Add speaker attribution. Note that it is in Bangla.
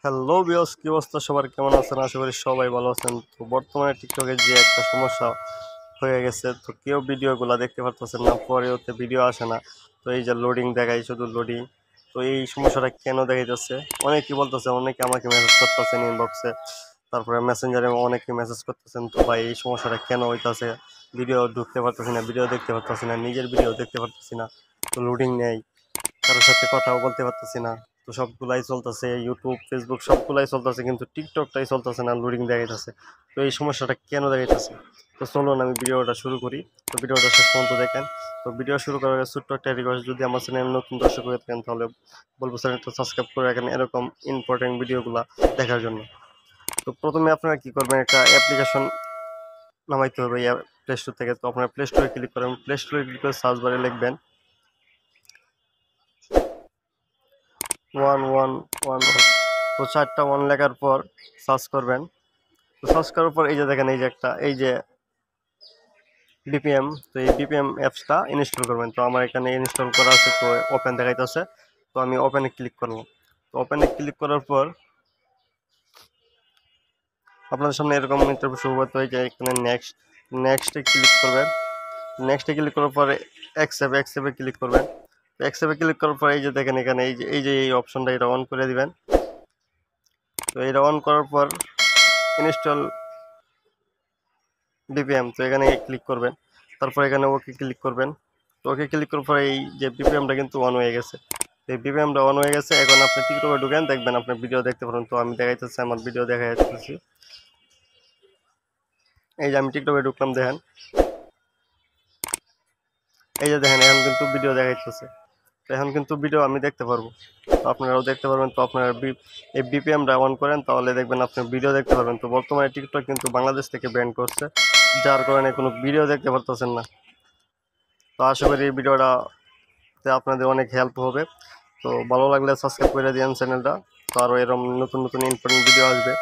Speaker 1: হ্যালো ভিউয়ার্স, কি অবস্থা সবার, কেমন আছেন? আশা করি সবাই ভালো আছেন। তো বর্তমানে টিকটকে যে একটা সমস্যা হয়ে গেছে, তো কেউ ভিডিওগুলো দেখতে পারতেছেন না, পরে ওতে ভিডিও আসে না। তো এই যে লোডিং দেখায়, শুধু লোডিং। তো এই সমস্যাটা কেন দেখাইতেছে? অনেকে বলতেছে, অনেকে আমাকে মেসেজ করতেছেন ইনবক্সে, তারপরে মেসেঞ্জারে অনেকে মেসেজ করতেছেন। তো ভাই, এই সমস্যাটা কেন হইতাছে? ভিডিও ঢুকতে পারতেছি না, ভিডিও দেখতে পারতেছি না, নিজের ভিডিও দেখতে পারতেছি না, তো লোডিং নেই, কারোর সাথে কথাও বলতে পারতেছি না। তো সবগুলাই চলতেছে, ইউটিউব, ফেসবুক সবগুলাই চলতেছে, কিন্তু টিকটকটাই চলতেছে না, লোডিং দেখাইতেছে। তো এই সমস্যাটা কেন দেখাইতেছে? তো চলুন আমি ভিডিওটা শুরু করি। তো ভিডিওটা শেষ পর্যন্ত দেখেন। তো ভিডিও শুরু করার আগে ছোট্ট একটা রিকোয়েস্ট, যদি আমার চ্যানেল নতুন দর্শক হয়ে থাকেন তাহলে বলবো চ্যানেলটা সাবস্ক্রাইব করে রাখেন এরকম ইম্পর্টেন্ট ভিডিওগুলো দেখার জন্য। তো প্রথমে আপনারা কি করবেন, একটা অ্যাপ্লিকেশন নামাইতে হবে প্লে স্টোর থেকে। তো আপনারা প্লে স্টোরে ক্লিক করেন, প্লে স্টোরে ক্লিক করে সার্চ বারে লিখবেন 1111। তো 4টা 1 লেখার পর সার্চ করবেন। তো সার্চ করার পর এই যে দেখেন, এই যে একটা, এই যে বিপিএম, তো এই বিপিএম অ্যাপসটা ইনস্টল করবেন। তো আমার এখানে ইনস্টল করা আছে, তো ওপেন দেখাইতেছে। তো আমি ওপেনে ক্লিক করব। তো ওপেনে ক্লিক করার পর আপনাদের সামনে এরকম ইন্টারভিউ শুরু করতে হয়, যে এখানে নেক্সটে ক্লিক করবেন। নেক্সটে ক্লিক করার পরে অ্যাকসেপ্টে ক্লিক করবেন। তো অ্যাকসেপ্টে ক্লিক করার পর এই যে দেখেন, এখানে এই অপশনটা, এটা অন করে দিবেন। তো এটা অন করার পর ইনস্টল বিপিএম, তো এখানে ক্লিক করবেন। তারপর এখানে ওকে ক্লিক করবেন। তো ওকে ক্লিক করার পর এই যে বিপিএমটা কিন্তু অন হয়ে গেছে। এই বিপিএমটা অন হয়ে গেছে। এখন আপনি টিকটকে ঢুকেন, দেখবেন আপনার ভিডিও দেখতে পারেন। তো আমি দেখাইতেছি, আমার ভিডিও দেখা যাচ্ছে। এই যে আমি টিকটকে ঢুকলাম, দেখেন, এই যে দেখেন, এখন কিন্তু ভিডিও দেখাইতেছে। তো এখন কিন্তু ভিডিও আমি দেখতে পারবো, তো আপনারাও দেখতে পারবেন। তো আপনারা এই বিপিএমটা অন করেন, তাহলে দেখবেন আপনি ভিডিও দেখতে পারবেন। তো বর্তমানে টিকটক কিন্তু বাংলাদেশ থেকে ব্যান করছে, যার কারণে কোনো ভিডিও দেখতে পারতেছেন না। তো আশা করি এই ভিডিওটাতে আপনাদের অনেক হেল্প হবে। তো ভালো লাগলে সাবস্ক্রাইব করে দিন চ্যানেলটা। তো আরও এরকম নতুন নতুন ইম্পর্টেন্ট ভিডিও আসবে।